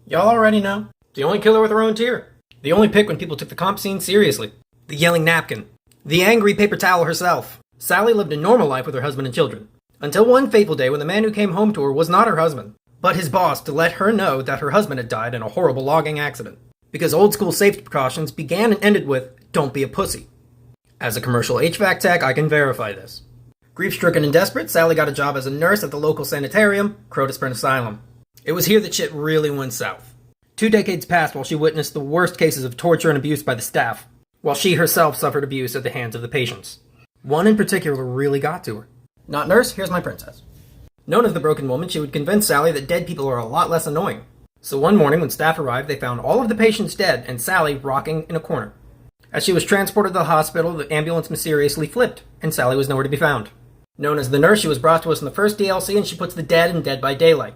Y'all already know. The only killer with her own tier. The only pick when people took the comp scene seriously. The yelling napkin. The angry paper towel herself. Sally lived a normal life with her husband and children. Until one fateful day when the man who came home to her was not her husband, but his boss, to let her know that her husband had died in a horrible logging accident. Because old school safety precautions began and ended with, "Don't be a pussy." As a commercial HVAC tech, I can verify this. Grief-stricken and desperate, Sally got a job as a nurse at the local sanitarium, Croton Sprint Asylum. It was here that shit really went south. 2 decades passed while she witnessed the worst cases of torture and abuse by the staff, while she herself suffered abuse at the hands of the patients. One in particular really got to her. "Not nurse, here's my princess." Known as the Broken Woman, she would convince Sally that dead people are a lot less annoying. So one morning when staff arrived, they found all of the patients dead and Sally rocking in a corner. As she was transported to the hospital, the ambulance mysteriously flipped, and Sally was nowhere to be found. Known as the nurse, she was brought to us in the first DLC, and she puts the dead in Dead by Daylight.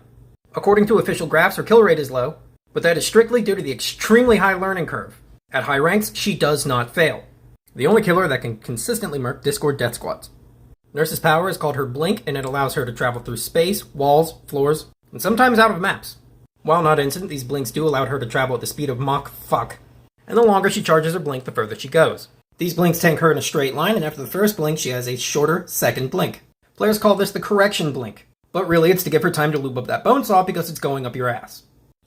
According to official graphs, her kill rate is low, but that is strictly due to the extremely high learning curve. At high ranks, she does not fail. The only killer that can consistently murk Discord death squads. Nurse's power is called her Blink, and it allows her to travel through space, walls, floors, and sometimes out of maps. While not instant, these blinks do allow her to travel at the speed of Mach fuck, and the longer she charges her blink, the further she goes. These blinks tank her in a straight line, and after the first blink, she has a shorter second blink. Players call this the correction blink, but really it's to give her time to lube up that bone saw because it's going up your ass.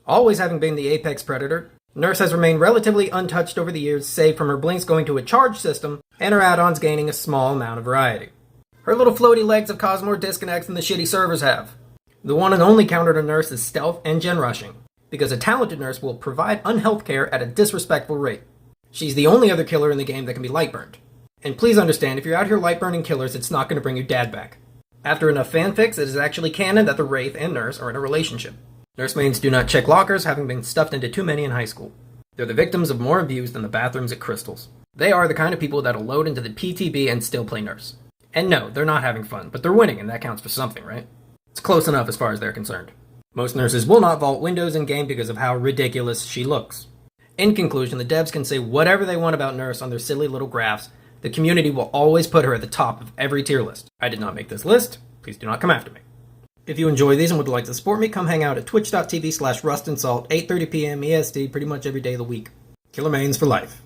Always having been the apex predator, Nurse has remained relatively untouched over the years, save from her blinks going to a charge system, and her add-ons gaining a small amount of variety. Her little floaty legs have caused more disconnects than the shitty servers have. The one and only counter to Nurse is stealth and gen rushing, because a talented nurse will provide unhealth care at a disrespectful rate. She's the only other killer in the game that can be light burned. And please understand, if you're out here light burning killers, it's not going to bring your dad back. After enough fanfics, it is actually canon that the Wraith and Nurse are in a relationship. Nurse mains do not check lockers, having been stuffed into too many in high school. They're the victims of more abuse than the bathrooms at Crystals. They are the kind of people that'll load into the PTB and still play Nurse. And no, they're not having fun, but they're winning, and that counts for something, right? It's close enough as far as they're concerned. Most nurses will not vault windows in-game because of how ridiculous she looks. In conclusion, the devs can say whatever they want about Nurse on their silly little graphs. The community will always put her at the top of every tier list. I did not make this list. Please do not come after me. If you enjoy these and would like to support me, come hang out at twitch.tv/rustandsalt, 8:30 p.m. EST, pretty much every day of the week. Killer mains for life.